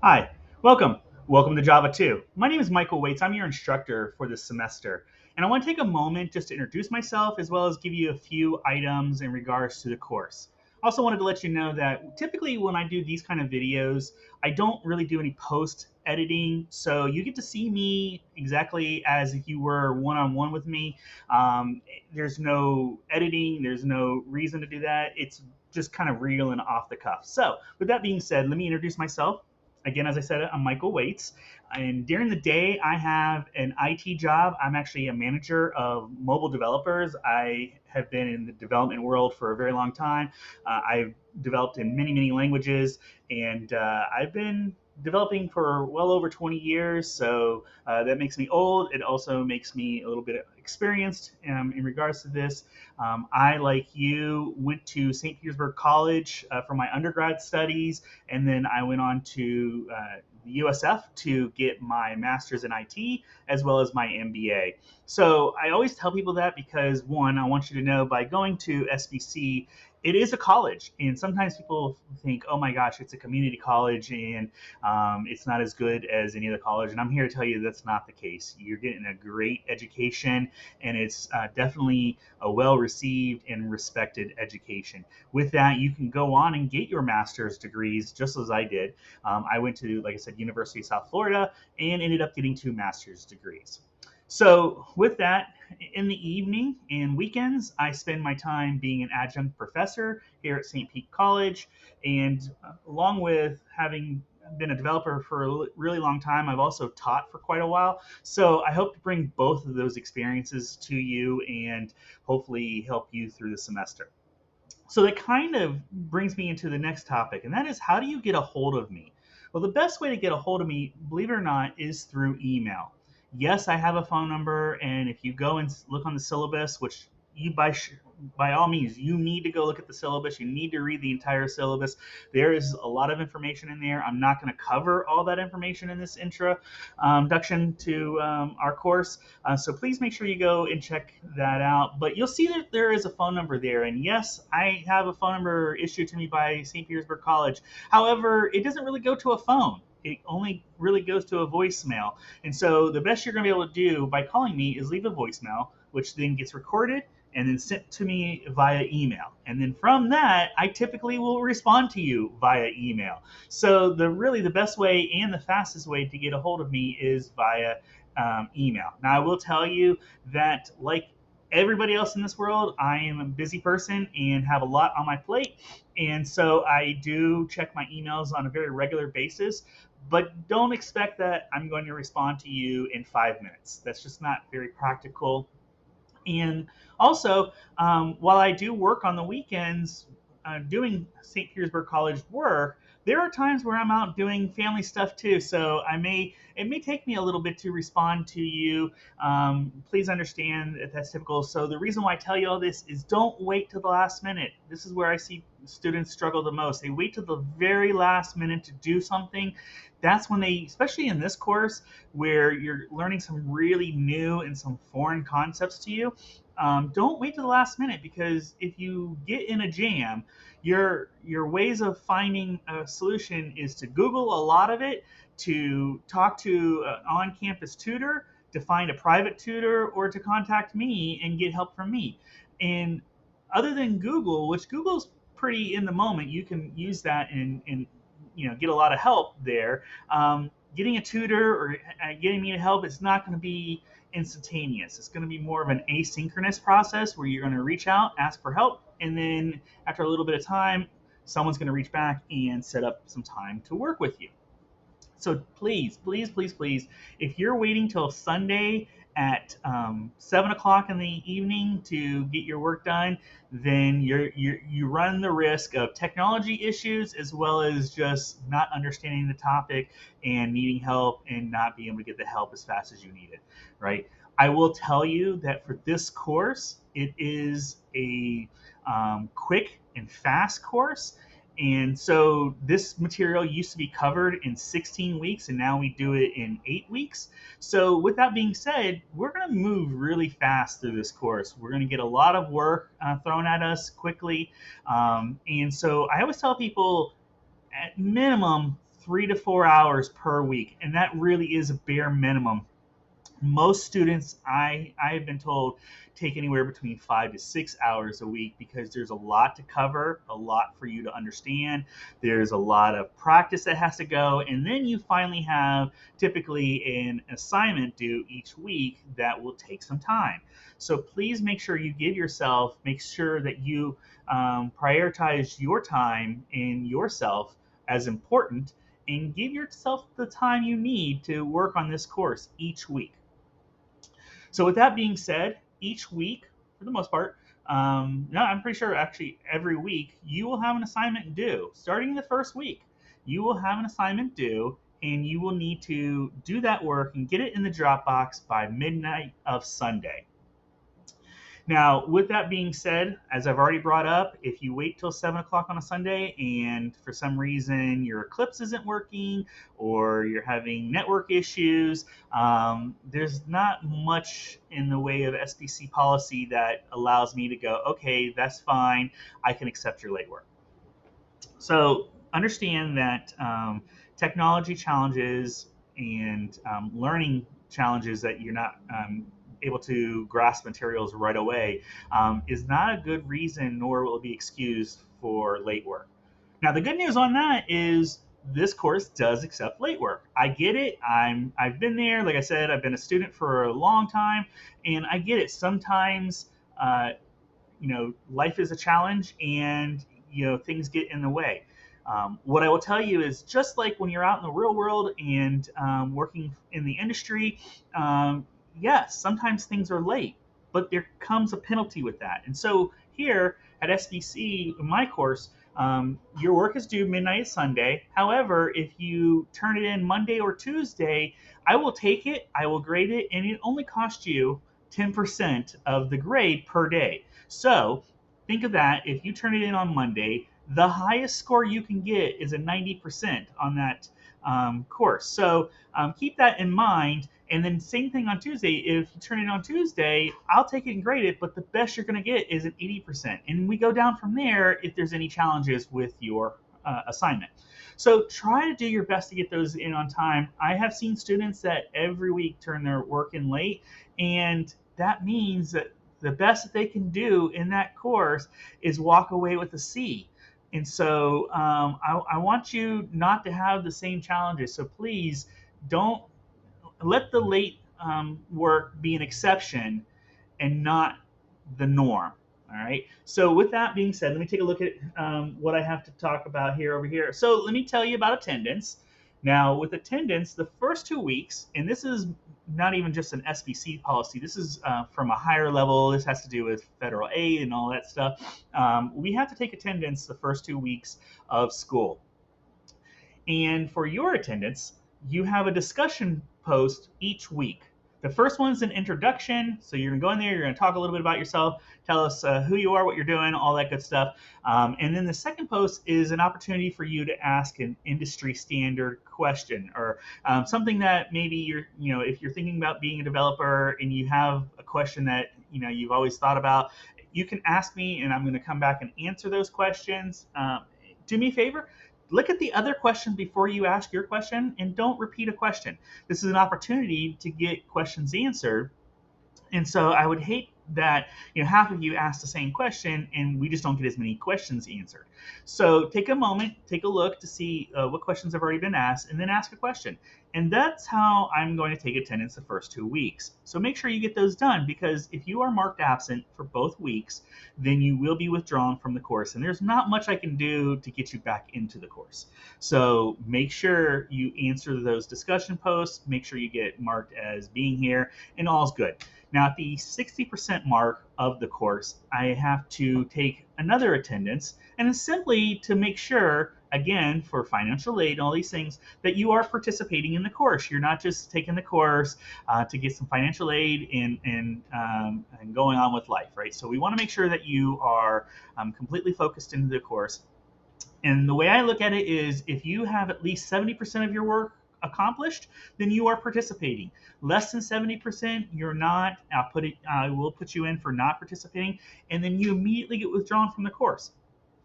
Hi, welcome. Welcome to Java 2. My name is Michael Waits. I'm your instructor for this semester. And I want to take a moment just to introduce myself as well as give you a few items in regards to the course. I also wanted to let you know that typically when I do these kind of videos, I don't really do any post editing. So you get to see me exactly as if you were one on one with me. There's no editing, there's no reason to do that. It's just kind of real and off the cuff. So, with that being said, let me introduce myself. Again, as I said, I'm Michael Waits. And during the day, I have an IT job. I'm actually a manager of mobile developers. I have been in the development world for a very long time. I've developed in many, many languages, and I've been developing for well over 20 years. So that makes me old. It also makes me a little bit experienced in regards to this. I, like you, went to St. Petersburg College for my undergrad studies, and then I went on to the USF to get my master's in IT as well as my MBA. So I always tell people that because, one, I want you to know by going to SBC, it is a college, and sometimes people think, "Oh my gosh, it's a community college, and it's not as good as any other college." And I'm here to tell you that's not the case. You're getting a great education, and it's definitely a well-received and respected education. With that, you can go on and get your master's degrees, just as I did. I went to, like I said, University of South Florida, and ended up getting two master's degrees. So, with that, in the evening and weekends, I spend my time being an adjunct professor here at St. Pete College. And along with having been a developer for a really long time, I've also taught for quite a while. So, I hope to bring both of those experiences to you and hopefully help you through the semester. So, that kind of brings me into the next topic, and that is, how do you get a hold of me? Well, the best way to get a hold of me, believe it or not, is through email. Yes, I have a phone number, and if you go and look on the syllabus, which you by all means, you need to go look at the syllabus. You need to read the entire syllabus. There is a lot of information in there. I'm not going to cover all that information in this introduction to our course. So please make sure you go and check that out. But you'll see that there is a phone number there. And yes, I have a phone number issued to me by St. Petersburg College. However, it doesn't really go to a phone. It only really goes to a voicemail. And so the best you're going to be able to do by calling me is leave a voicemail, which then gets recorded and then sent to me via email. And then from that, I typically will respond to you via email. So the best way and the fastest way to get a hold of me is via email. Now I will tell you that, like everybody else in this world, I am a busy person and have a lot on my plate. And so I do check my emails on a very regular basis, but don't expect that I'm going to respond to you in 5 minutes. That's just not very practical. And also, while I do work on the weekends doing St. Petersburg College work, there are times where I'm out doing family stuff too. So it may take me a little bit to respond to you. Please understand that that's typical. So the reason why I tell you all this is, don't wait till the last minute. This is where I see students struggle the most. They wait till the very last minute to do something. That's when they, especially in this course where you're learning some really new and some foreign concepts to you, don't wait to the last minute, because if you get in a jam, your ways of finding a solution is to Google a lot of it, to talk to an on-campus tutor, to find a private tutor, or to contact me and get help from me. And other than Google, which Google's pretty in the moment, you can use that and get a lot of help there. Getting a tutor or getting me to help, it's not going to be instantaneous. It's going to be more of an asynchronous process where you're going to reach out, ask for help, and then after a little bit of time, someone's going to reach back and set up some time to work with you. So please, please, please, please, if you're waiting till Sunday at 7 o'clock in the evening to get your work done, then you run the risk of technology issues as well as just not understanding the topic and needing help and not being able to get the help as fast as you need it, right? I will tell you that for this course, it is a quick and fast course. And so this material used to be covered in 16 weeks, and now we do it in 8 weeks. So with that being said, we're going to move really fast through this course. We're going to get a lot of work thrown at us quickly. And so I always tell people, at minimum 3 to 4 hours per week, and that really is a bare minimum. Most students, I have been told, take anywhere between 5 to 6 hours a week because there's a lot to cover, a lot for you to understand. There's a lot of practice that has to go, and then you finally have typically an assignment due each week that will take some time. So please make sure you give yourself, make sure that you prioritize your time and yourself as important, and give yourself the time you need to work on this course each week. So with that being said, each week, for the most part, no, I'm pretty sure actually every week you will have an assignment due. Starting the first week, you will have an assignment due, and you will need to do that work and get it in the Dropbox by midnight of Sunday. Now, with that being said, as I've already brought up, if you wait till 7 o'clock on a Sunday and for some reason your Eclipse isn't working or you're having network issues, there's not much in the way of SBC policy that allows me to go, okay, that's fine, I can accept your late work. So understand that technology challenges and learning challenges that you're not able to grasp materials right away is not a good reason, nor will it be excused for late work. Now, the good news on that is this course does accept late work. I get it. I've been there. Like I said, I've been a student for a long time, and I get it. Sometimes, life is a challenge, and things get in the way. What I will tell you is, just like when you're out in the real world and working in the industry, yes, sometimes things are late, but there comes a penalty with that. And so here at SBC, in my course, your work is due midnight Sunday. However, if you turn it in Monday or Tuesday, I will take it, I will grade it, and it only costs you 10% of the grade per day. So think of that. If you turn it in on Monday, the highest score you can get is a 90% on that course. So keep that in mind. And then same thing on Tuesday. If you turn it on Tuesday, I'll take it and grade it, but the best you're going to get is an 80%. And we go down from there if there's any challenges with your assignment. So try to do your best to get those in on time. I have seen students that every week turn their work in late, and that means that the best that they can do in that course is walk away with a C. And so I want you not to have the same challenges. So please don't let the late work be an exception and not the norm. All right. So with that being said, let me take a look at what I have to talk about here over here. So let me tell you about attendance. Now, with attendance, the first 2 weeks, and this is not even just an SBC policy, this is from a higher level. This has to do with federal aid and all that stuff. We have to take attendance the first 2 weeks of school. And for your attendance, you have a discussion post each week. The first one's an introduction, so you're going to go in there, you're going to talk a little bit about yourself, tell us who you are, what you're doing, all that good stuff. And then the second post is an opportunity for you to ask an industry standard question, or something that maybe if you're thinking about being a developer and you have a question that you've always thought about, you can ask me, and I'm going to come back and answer those questions. Do me a favor. Look at the other questions before you ask your question, and don't repeat a question. This is an opportunity to get questions answered. And so I would hate that half of you ask the same question and we just don't get as many questions answered. So take a moment, take a look to see what questions have already been asked, and then ask a question. And that's how I'm going to take attendance the first 2 weeks. So make sure you get those done, because if you are marked absent for both weeks, then you will be withdrawn from the course, and there's not much I can do to get you back into the course. So make sure you answer those discussion posts, make sure you get marked as being here, and all's good. Now, at the 60% mark of the course, I have to take another attendance, and it's simply to make sure, again, for financial aid and all these things, that you are participating in the course. You're not just taking the course to get some financial aid and going on with life, right? So we want to make sure that you are completely focused into the course. And the way I look at it is, if you have at least 70% of your work accomplished, then you are participating. Less than 70%, you're not. I will put you in for not participating, and then you immediately get withdrawn from the course.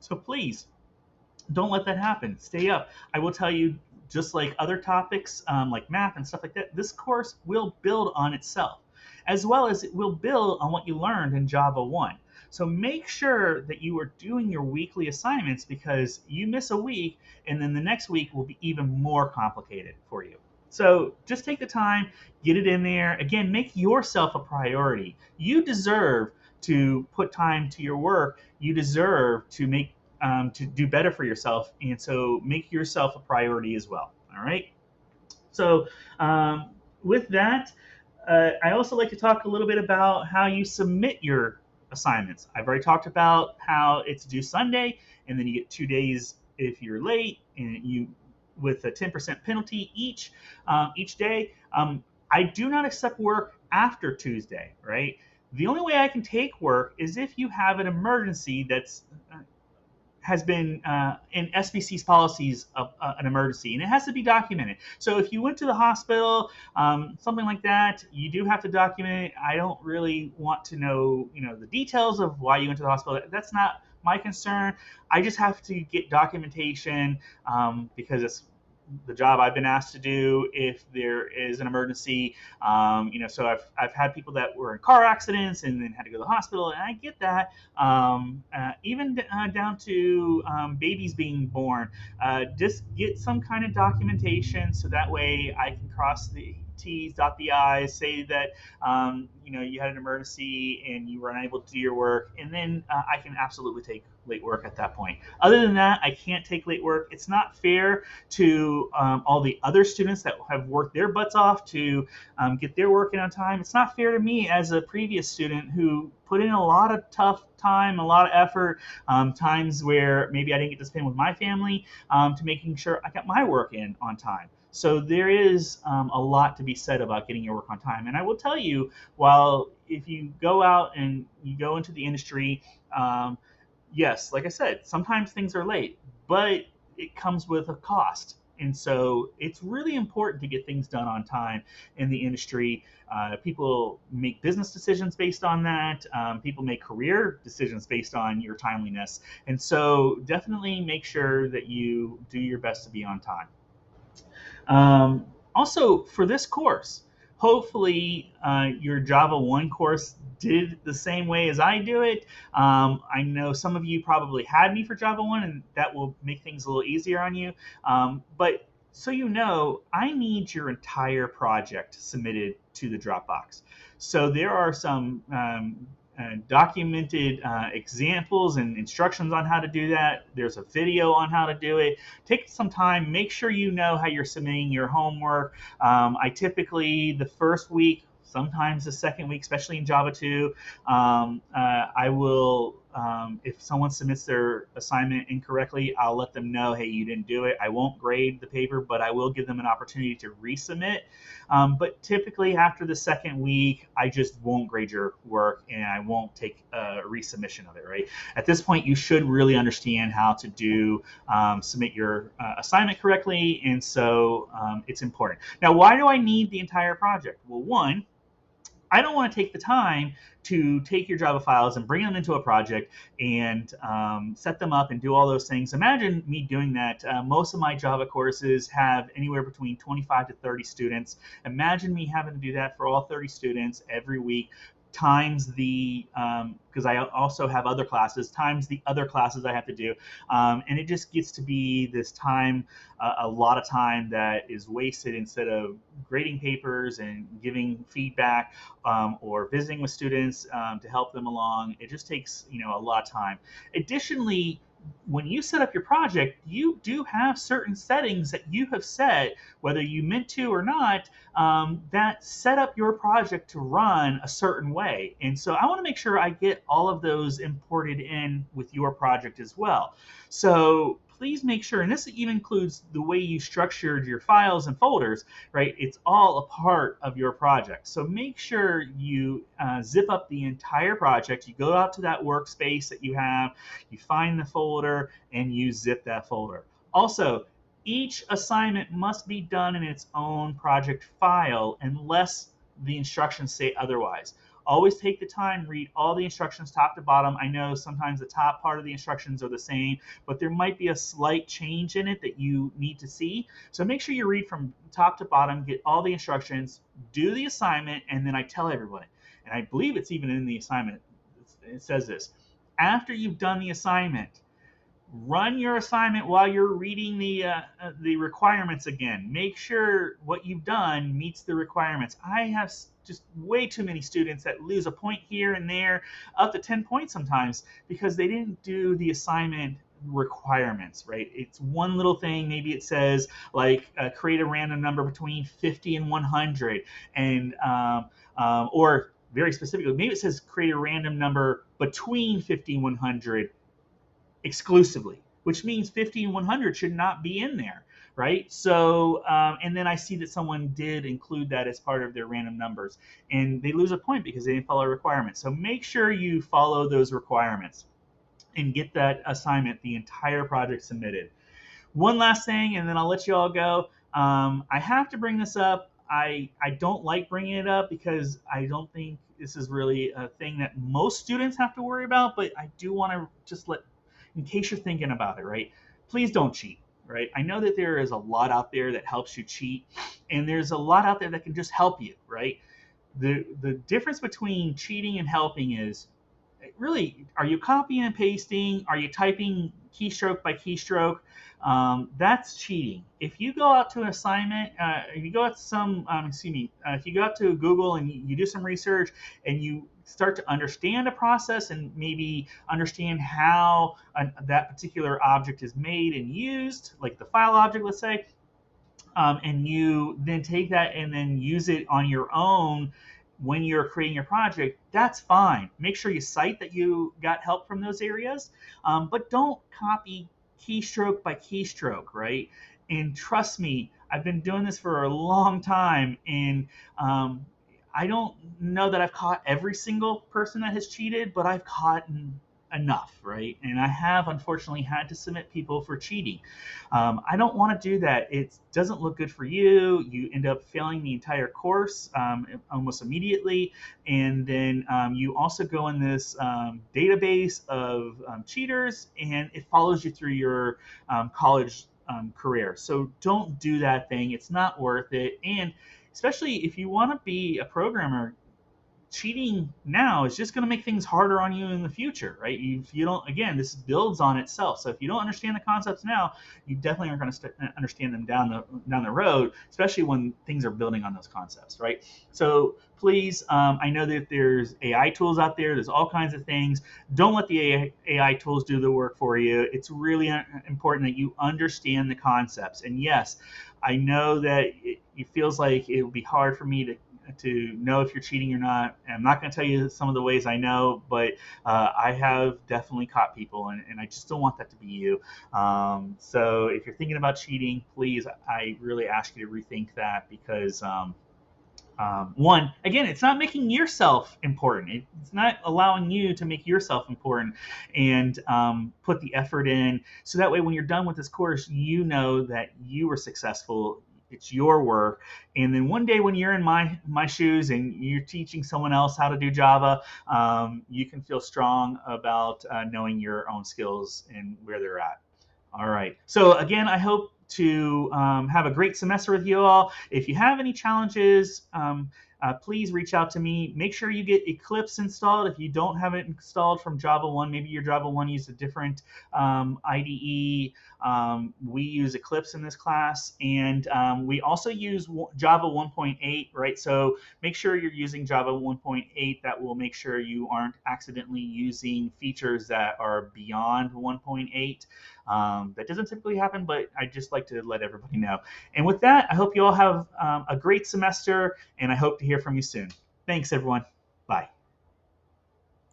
So please don't let that happen. Stay up. I will tell you, just like other topics like math and stuff like that, this course will build on itself, as well as it will build on what you learned in Java 1. So make sure that you are doing your weekly assignments, because you miss a week and then the next week will be even more complicated for you. So just take the time, get it in there. Again, make yourself a priority. You deserve to put time to your work. You deserve to do better for yourself, and so make yourself a priority as well. All right. So with that, I also like to talk a little bit about how you submit your assignments. I've already talked about how it's due Sunday, and then you get 2 days if you're late, and you with a 10% penalty each day. I do not accept work after Tuesday, right? The only way I can take work is if you have an emergency that's has been in SBC's policies of an emergency, and it has to be documented. So if you went to the hospital, something like that, you do have to document it. I don't really want to know, the details of why you went to the hospital. That's not my concern. I just have to get documentation because it's the job I've been asked to do if there is an emergency. So I've had people that were in car accidents and then had to go to the hospital, and I get that. Even down to babies being born, just get some kind of documentation so that way I can cross the T's, dot the I's, say that you had an emergency and you were unable to do your work, and then I can absolutely take late work at that point. Other than that, I can't take late work. It's not fair to all the other students that have worked their butts off to get their work in on time. It's not fair to me as a previous student who put in a lot of tough time, a lot of effort, times where maybe I didn't get to spend with my family, to making sure I got my work in on time. So there is a lot to be said about getting your work on time. And I will tell you, while if you go out and you go into the industry, yes, like I said, sometimes things are late, but it comes with a cost. And so it's really important to get things done on time in the industry. People make business decisions based on that. People make career decisions based on your timeliness. And so definitely make sure that you do your best to be on time. Also, for this course, hopefully your Java 1 course did the same way as I do it. I know some of you probably had me for Java 1, and that will make things a little easier on you. But so you know, I need your entire project submitted to the Dropbox. So there are some documented examples and instructions on how to do that. There's a video on how to do it. Take some time, make sure you know how you're submitting your homework. I typically, the first week, sometimes the second week, especially in Java 2, I will, if someone submits their assignment incorrectly, I'll let them know, hey, you didn't do it. I won't grade the paper, but I will give them an opportunity to resubmit. But typically after the second week, I just won't grade your work and I won't take a resubmission of it, right? At this point, you should really understand how to do submit your assignment correctly, and so it's important. Now, why do I need the entire project? Well, one, I don't want to take the time to take your Java files and bring them into a project and set them up and do all those things. Imagine me doing that. Most of my Java courses have anywhere between 25 to 30 students. Imagine me having to do that for all 30 students every week, times the, because I also have other classes, times the other classes I have to do. And it just gets to be this time, a lot of time that is wasted instead of grading papers and giving feedback or visiting with students to help them along. It just takes, a lot of time. Additionally, when you set up your project, you do have certain settings that you have set, whether you meant to or not, that set up your project to run a certain way. And so I want to make sure I get all of those imported in with your project as well. So please make sure, and this even includes the way you structured your files and folders, right? It's all a part of your project. So make sure you zip up the entire project. You go out to that workspace that you have, you find the folder, and you zip that folder. Also, each assignment must be done in its own project file unless the instructions say otherwise. Always take the time, read all the instructions top to bottom. I know sometimes the top part of the instructions are the same, but there might be a slight change in it that you need to see. So make sure you read from top to bottom, get all the instructions, do the assignment, and then I tell everybody, and I believe it's even in the assignment, it says this: after you've done the assignment, run your assignment while you're reading the requirements again. Make sure what you've done meets the requirements. I have just way too many students that lose a point here and there, up to 10 points sometimes, because they didn't do the assignment requirements, right? It's one little thing. Maybe it says like create a random number between 50 and 100, and or very specifically, maybe it says create a random number between 50 and 100 exclusively, which means 50 and 100 should not be in there, right? So, and then I see that someone did include that as part of their random numbers, and they lose a point because they didn't follow requirements. So make sure you follow those requirements and get that assignment, the entire project, submitted. One last thing, and then I'll let you all go. I have to bring this up. I don't like bringing it up because I don't think this is really a thing that most students have to worry about, but I do want to just let, in case you're thinking about it, right? Please don't cheat, right? I know that there is a lot out there that helps you cheat, and there's a lot out there that can just help you, right? The difference between cheating and helping is, really, are you copying and pasting? Are you typing keystroke by keystroke? That's cheating. If you go out to an assignment, if you go out to some, if you go out to Google and you do some research and you start to understand a process and maybe understand how that particular object is made and used, like the file object, let's say, and you then take that and then use it on your own when you're creating your project, that's fine. Make sure you cite that you got help from those areas, but don't copy keystroke by keystroke, right? And trust me, I've been doing this for a long time, and I don't know that I've caught every single person that has cheated, but I've caught enough, right? And I have unfortunately had to submit people for cheating. I don't want to do that. It doesn't look good for you. You end up failing the entire course almost immediately, and then you also go in this database of cheaters, and it follows you through your college career. So don't do that thing. It's not worth it. And especially if you want to be a programmer, cheating now is just going to make things harder on you in the future, right? If you don't, again, this builds on itself. So if you don't understand the concepts now, you definitely aren't going to understand them down the road, especially when things are building on those concepts, right? So please, I know that there's AI tools out there. There's all kinds of things. Don't let the AI tools do the work for you. It's really important that you understand the concepts. And yes, I know that it feels like it would be hard for me to know if you're cheating or not. And I'm not going to tell you some of the ways I know, but I have definitely caught people, and I just don't want that to be you. So if you're thinking about cheating, please, I really ask you to rethink that, because one, again, it's not making yourself important. It's not allowing you to make yourself important and put the effort in. So that way, when you're done with this course, you know that you were successful. It's your work. And then one day when you're in my shoes and you're teaching someone else how to do Java, you can feel strong about knowing your own skills and where they're at. All right. So again, I hope to have a great semester with you all. If you have any challenges, please reach out to me. Make sure you get Eclipse installed. If you don't have it installed from Java 1, maybe your Java 1 used a different IDE. We use Eclipse in this class, and we also use Java 1.8, right? So make sure you're using Java 1.8. That will make sure you aren't accidentally using features that are beyond 1.8. That doesn't typically happen, but I just like to let everybody know. And with that, I hope you all have a great semester, and I hope to hear from you soon. Thanks, everyone. Bye.